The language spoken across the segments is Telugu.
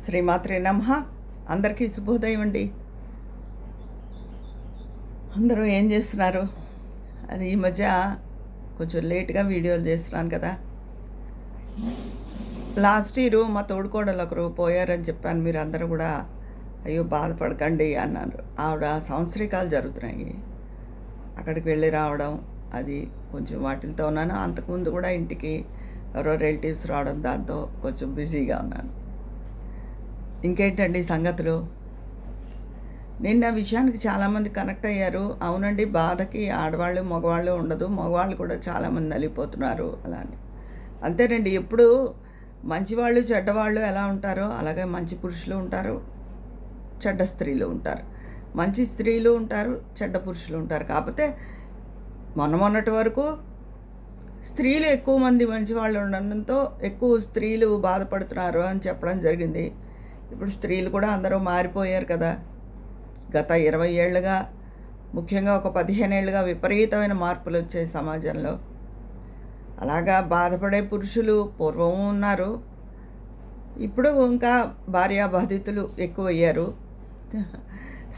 శ్రీమాత్రే నమః. అందరికీ శుభోదయం అండి. అందరూ ఏం చేస్తున్నారు? అది ఈ మధ్య కొంచెం లేట్గా వీడియోలు చేస్తున్నాను కదా. లాస్ట్ ఇయర్ మా తోడుకోడలు ఒకరు పోయారని చెప్పాను. మీరు అందరూ కూడా అయ్యో బాధపడకండి అన్నారు. ఆవిడ సంవత్సరీకాలు జరుగుతున్నాయి, అక్కడికి వెళ్ళి రావడం, అది కొంచెం వాటితో ఉన్నాను. అంతకుముందు కూడా ఇంటికి ఎవరో రిలేటివ్స్ రావడం, దాంతో కొంచెం బిజీగా ఉన్నాను. ఇంకేంటండి సంగతులు? నిన్న విషయానికి చాలామంది కనెక్ట్ అయ్యారు. అవునండి, బాధకి ఆడవాళ్ళు మగవాళ్ళు ఉండదు, మగవాళ్ళు కూడా చాలామంది నలిగిపోతున్నారు అలానే. అంతేనండి, ఎప్పుడు మంచివాళ్ళు చెడ్డవాళ్ళు ఎలా ఉంటారో అలాగే మంచి పురుషులు ఉంటారు, చెడ్డ స్త్రీలు ఉంటారు. మంచి స్త్రీలు ఉంటారు, చెడ్డ పురుషులు ఉంటారు. కాకపోతే మొన్నటి వరకు స్త్రీలు ఎక్కువ మంది మంచివాళ్ళు ఉండడంతో ఎక్కువ స్త్రీలు బాధపడుతున్నారు అని చెప్పడం జరిగింది. ఇప్పుడు స్త్రీలు కూడా అందరూ మారిపోయారు కదా. గత 20 ఏళ్ళుగా, ముఖ్యంగా ఒక 15 ఏళ్ళుగా విపరీతమైన మార్పులు వచ్చాయి సమాజంలో. అలాగా బాధపడే పురుషులు పూర్వం ఉన్నారు, ఇప్పుడు ఇంకా భార్యాబాధితులు ఎక్కువయ్యారు.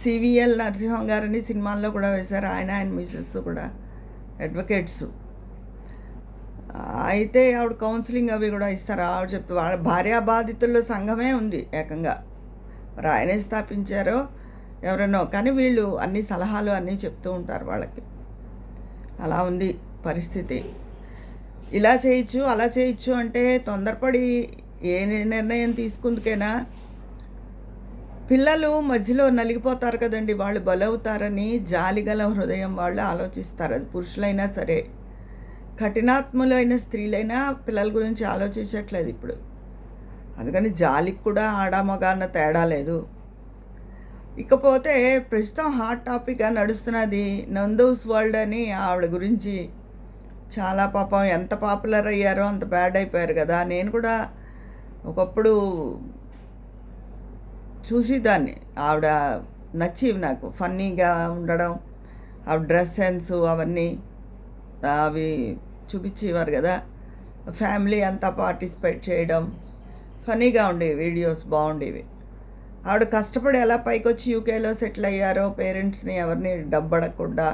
సివిఎల్ నరసింహం గారిని సినిమాల్లో కూడా వేశారు. ఆయన మిసెస్ కూడా అడ్వకేట్స్. అయితే ఆవిడ కౌన్సిలింగ్ అవి కూడా ఇస్తారు. ఆవిడ చెప్తే వాళ్ళ భార్యాబాధితుల సంఘమే ఉంది ఏకంగా. మరి ఆయనే స్థాపించారో ఎవరనో, కానీ వీళ్ళు అన్ని సలహాలు అన్నీ చెప్తూ ఉంటారు వాళ్ళకి. అలా ఉంది పరిస్థితి. ఇలా చేయొచ్చు అలా చేయొచ్చు అంటే తొందరపడి ఏ నిర్ణయం తీసుకుందుకైనా పిల్లలు మధ్యలో నలిగిపోతారు కదండి. వాళ్ళు బలవుతారని జాలిగల హృదయం వాళ్ళు ఆలోచిస్తారు. అది పురుషులైనా సరే, కఠినాత్ములైన స్త్రీలైనా పిల్లల గురించి ఆలోచించట్లేదు ఇప్పుడు. అందుకని జాలికి కూడా ఆడ అన్న తేడా లేదు. ఇకపోతే ప్రస్తుతం హాట్ టాపిక్గా నడుస్తున్నది నందూస్ వరల్డ్ అని. ఆవిడ గురించి చాలా పాపం ఎంత పాపులర్ అయ్యారో అంత బ్యాడ్ అయిపోయారు కదా. నేను కూడా ఒకప్పుడు చూసేదాన్ని. ఆవిడ నచ్చేవి నాకు, ఫన్నీగా ఉండడం, ఆవిడ డ్రెస్ సెన్స్ అవన్నీ అవి చూపించేవారు కదా. ఫ్యామిలీ అంతా పార్టిసిపేట్ చేయడం, ఫనీగా ఉండేవి, వీడియోస్ బాగుండేవి. ఆవిడ కష్టపడి ఎలా పైకి వచ్చి యూకేలో సెటిల్ అయ్యారో, పేరెంట్స్ని ఎవరిని డబ్బడకుండా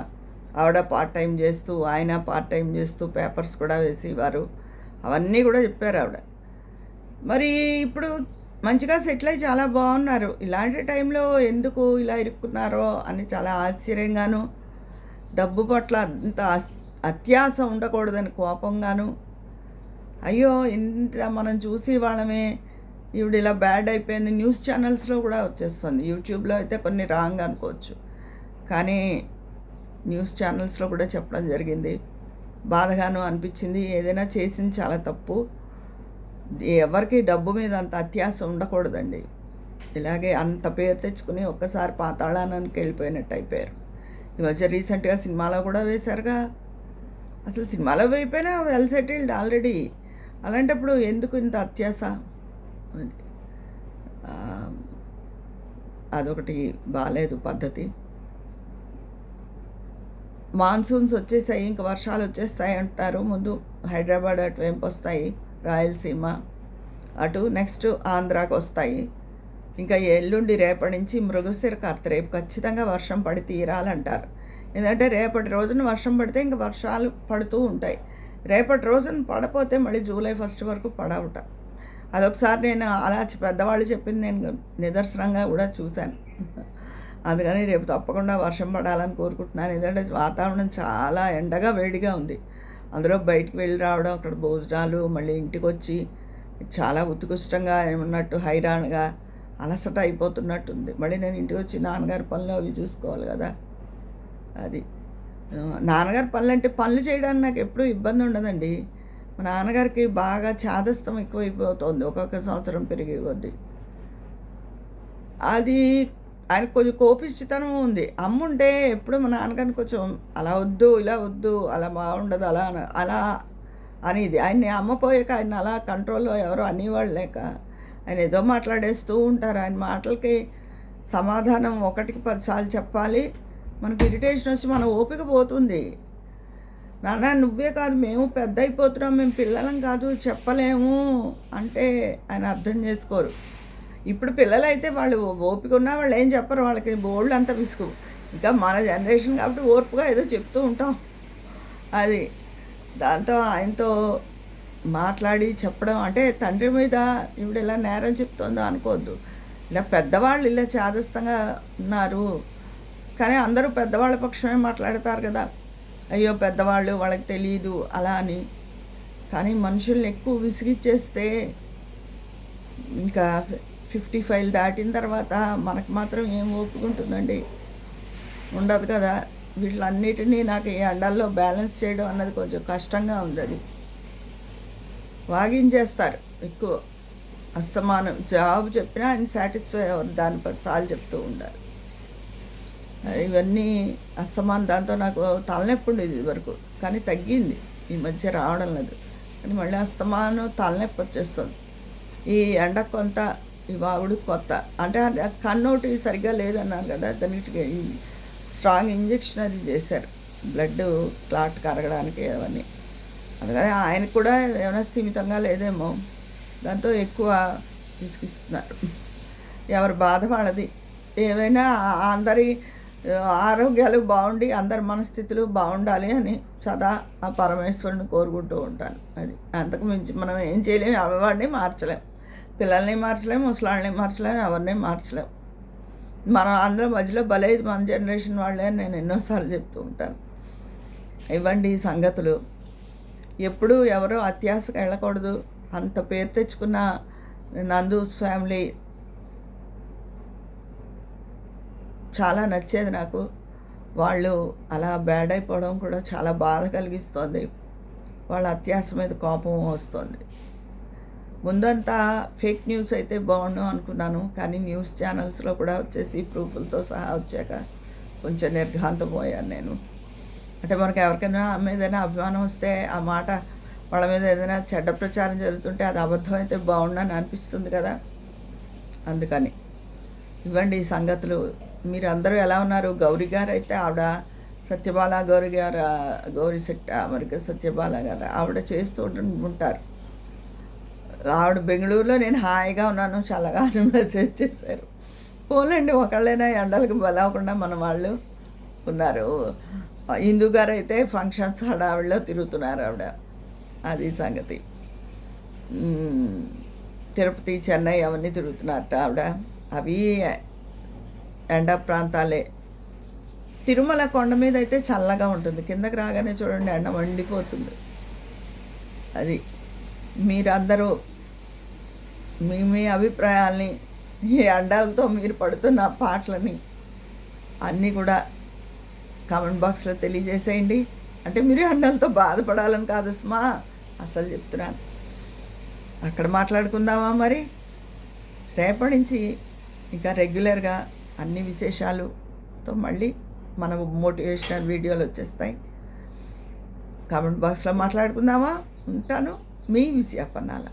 ఆవిడ పార్ట్ టైం చేస్తూ, ఆయన పార్ట్ టైం చేస్తూ పేపర్స్ కూడా వేసేవారు. అవన్నీ కూడా చెప్పారు ఆవిడ. మరి ఇప్పుడు మంచిగా సెటిల్ అయ్యి చాలా బాగున్నారు. ఇలాంటి టైంలో ఎందుకు ఇలా ఇరుక్కున్నారో అని చాలా ఆశ్చర్యంగాను, డబ్బు పట్ల అంత అత్యాశ ఉండకూడదని కోపంగాను, అయ్యో ఇంత మనం చూసి వాళ్ళమే ఈవిడ ఇలా బ్యాడ్ అయిపోయింది. న్యూస్ ఛానల్స్లో కూడా వచ్చేస్తుంది. యూట్యూబ్లో అయితే కొన్ని రాంగ్ అనుకోవచ్చు, కానీ న్యూస్ ఛానల్స్లో కూడా చెప్పడం జరిగింది. బాధగాను అనిపించింది. ఏదైనా చేసింది చాలా తప్పు. ఎవరికి డబ్బు మీద అంత అత్యాశ ఉండకూడదండి. ఇలాగే అంత పేరు తెచ్చుకుని ఒక్కసారి పాతాళానికి వెళ్ళిపోయినట్టు అయిపోయారు. ఈ మధ్య రీసెంట్గా సినిమాలో కూడా వేశారుగా. అసలు సినిమాలో అయిపోయినా వెల్ సెటిల్డ్ ఆల్రెడీ. అలాంటప్పుడు ఎందుకు ఇంత అత్యాశ? అదొకటి బాగాలేదు పద్ధతి. మాన్సూన్స్ వచ్చేసాయి, ఇంక వర్షాలు వచ్చేస్తాయి అంటారు. ముందు హైదరాబాద్ అటువైపు వస్తాయి, రాయలసీమ అటు, నెక్స్ట్ ఆంధ్రాకి వస్తాయి. ఇంకా ఎల్లుండి రేపటి నుంచి మృగశిర కార్తె, రేపు ఖచ్చితంగా వర్షం పడి తీరాలంటారు. ఎందుకంటే రేపటి రోజున వర్షం పడితే ఇంకా వర్షాలు పడుతూ ఉంటాయి. రేపటి రోజున పడపోతే మళ్ళీ జూలై 1 వరకు పడవుట. అదొకసారి నేను అలా పెద్దవాళ్ళు చెప్పింది నేను నిదర్శనంగా కూడా చూశాను. అందుకని రేపు తప్పకుండా వర్షం పడాలని కోరుకుంటున్నాను. ఎందుకంటే వాతావరణం చాలా ఎండగా వేడిగా ఉంది. అందులో బయటికి వెళ్ళి రావడం, అక్కడ భోజనాలు, మళ్ళీ ఇంటికి వచ్చి చాలా ఉత్కృష్టంగా ఏమన్నట్టు హైరాణగా అలసట అయిపోతున్నట్టుంది. మళ్ళీ నేను ఇంటికి వచ్చి నాన్నగారి పనులు అవి చూసుకోవాలి కదా. అది నాన్నగారి పనులు అంటే పనులు చేయడానికి నాకు ఎప్పుడూ ఇబ్బంది ఉండదండి. మా నాన్నగారికి బాగా చాదస్తం ఎక్కువైపోతుంది ఒక్కొక్క సంవత్సరం పెరిగే కొద్దీ. అది ఆయన కొంచెం కోపిష్టితనం ఉంది. అమ్ముంటే ఎప్పుడు మా నాన్నగారిని కొంచెం అలా వద్దు, ఇలా వద్దు, అలా బాగుండదు, అలా అనేది. ఆయన్ని అమ్మ పోయాక ఆయన అలా కంట్రోల్లో ఎవరో అనేవాళ్ళు లేక ఆయన ఏదో మాట్లాడేస్తూ ఉంటారు. ఆయన మాటలకి సమాధానం 1కి 10 సార్లు చెప్పాలి. మనకి ఇరిటేషన్ వచ్చి మన ఓపిక పోతుంది. నాన్న నువ్వే కాదు, మేము పెద్ద అయిపోతున్నాం, మేము పిల్లలం కాదు, చెప్పలేము అంటే ఆయన అర్థం చేసుకోరు. ఇప్పుడు పిల్లలైతే వాళ్ళు ఓపిక ఉన్నా వాళ్ళు ఏం చెప్పరు, వాళ్ళకి బోల్డ్ అంత విసుగు. ఇంకా మన జనరేషన్ కాబట్టి ఓర్పుగా ఏదో చెప్తూ ఉంటాం. అది దాంతో ఆయనతో మాట్లాడి చెప్పడం అంటే తండ్రి మీద ఈవిడ ఇలా నేరం చెప్తుందో అనుకోవద్దు. ఇలా పెద్దవాళ్ళు ఇలా చాదస్తంగా ఉన్నారు, కానీ అందరూ పెద్దవాళ్ళ పక్షమే మాట్లాడతారు కదా, అయ్యో పెద్దవాళ్ళు వాళ్ళకి తెలియదు అలా అని. కానీ మనుషుల్ని ఎక్కువ విసిగిచ్చేస్తే ఇంకా 55 దాటిన తర్వాత మనకు మాత్రం ఏం ఒప్పుకుంటుందండి, ఉండదు కదా. వీళ్ళన్నిటినీ నాకు ఈ ఎండల్లో బ్యాలెన్స్ చేయడం అన్నది కొంచెం కష్టంగా ఉంది. అది వాగించేస్తారు ఎక్కువ, అస్తమానం జాబ్ చెప్పినా ఆయన సాటిస్ఫై అవ్వరు, దాని 10 సార్లు చెప్తూ ఉండాలి. ఇవన్నీ అస్తమానం దాంతో నాకు తలనొప్పి ఉండేది ఇది వరకు, కానీ తగ్గింది ఈ మధ్య రావడం లేదు. కానీ మళ్ళీ అస్తమానం తలనొప్పి వచ్చేస్తుంది. ఈ ఎండ కొంత, ఈ వాగుడు కొత్త. అంటే కన్నోటి సరిగ్గా లేదన్నాను కదా, దానికి స్ట్రాంగ్ ఇంజెక్షన్ అది చేశారు, బ్లడ్ క్లాట్ కరగడానికి అవన్నీ. అందుకని ఆయనకు కూడా ఏమైనా స్థిమితంగా లేదేమో, దాంతో ఎక్కువ విసిగిస్తున్నారు. ఎవరి బాధ వాళ్ళది. ఏమైనా అందరి ఆరోగ్యాలు బాగుండి అందరి మనస్థితులు బాగుండాలి అని సదా ఆ పరమేశ్వరుని కోరుకుంటూ ఉంటాను. అది అంతకు మించి మనం ఏం చేయలేము, ఎవరిని మార్చలేం, పిల్లల్ని మార్చలేము, ముసలాళ్ళని మార్చలేము, ఎవరిని మార్చలేము. మనం అందరం మధ్యలో బలేదు మన జనరేషన్ వాళ్ళే అని నేను ఎన్నోసార్లు చెప్తూ ఉంటాను. ఇవ్వండి ఈ సంగతులు. ఎప్పుడూ ఎవరో అత్యాశకు వెళ్ళకూడదు. అంత పేరు తెచ్చుకున్న నందూస్ ఫ్యామిలీ చాలా నచ్చేది నాకు. వాళ్ళు అలా బ్యాడ్ అయిపోవడం కూడా చాలా బాధ కలిగిస్తుంది. వాళ్ళ అత్యాశ మీద కోపం వస్తుంది. ముందంతా ఫేక్ న్యూస్ అయితే బాగుండు అనుకున్నాను, కానీ న్యూస్ ఛానల్స్లో కూడా వచ్చేసి ప్రూఫ్లతో సహా వచ్చాక కొంచెం నిర్ఘాంతపోయాను నేను. అంటే మనకు ఎవరికైనా ఏదైనా అభిమానం వస్తే ఆ మాట వాళ్ళ మీద ఏదైనా చెడ్డ ప్రచారం జరుగుతుంటే అది అబద్ధమైతే బాగుండని అనిపిస్తుంది కదా, అందుకని. ఇవ్వండి ఈ సంగతులు. మీరు అందరూ ఎలా ఉన్నారు? గౌరీ గారు అయితే ఆవిడ సత్యబాల గౌరీ గారు, గౌరీ సెట్ అమెరికా సత్యబాల గారు ఆవిడ చేస్తూ ఉంటారు. ఆవిడ బెంగళూరులో నేను హాయిగా ఉన్నాను చల్లగా అని మెసేజ్ చేశారు. పోలేండి, ఒకళ్ళైనా ఎండలకు బలవకుండా మన వాళ్ళు ఉన్నారు. హిందూ గారు అయితే ఫంక్షన్స్ హడావిడిలో తిరుగుతున్నారు ఆవిడ, అది సంగతి. తిరుపతి, చెన్నై అవన్నీ తిరుగుతున్నారట ఆవిడ. అవి ఎండ ప్రాంతాలే. తిరుమల కొండ మీద అయితే చల్లగా ఉంటుంది, కిందకి రాగానే చూడండి ఎండ మండిపోతుంది. అది మీరందరూ మీ మీ అభిప్రాయాల్ని, ఈ ఎండలతో మీరు పడుతున్న పాటలని అన్నీ కూడా కామెంట్ బాక్స్లో తెలియజేసేయండి. అంటే మీరు ఎండలతో బాధపడాలని కాదు సుమా, అసలు చెప్తున్నాను. అక్కడ మాట్లాడుకుందామా మరి? రేపటి నుంచి ఇంకా రెగ్యులర్గా అన్ని విశేషాలతో మళ్ళీ మన మోటివేషనల్ వీడియోలు వచ్చేస్తాయి. కామెంట్ బాక్స్లో మాట్లాడుకుందామా? ఉంటాను, మీ విజయ పన్నాల.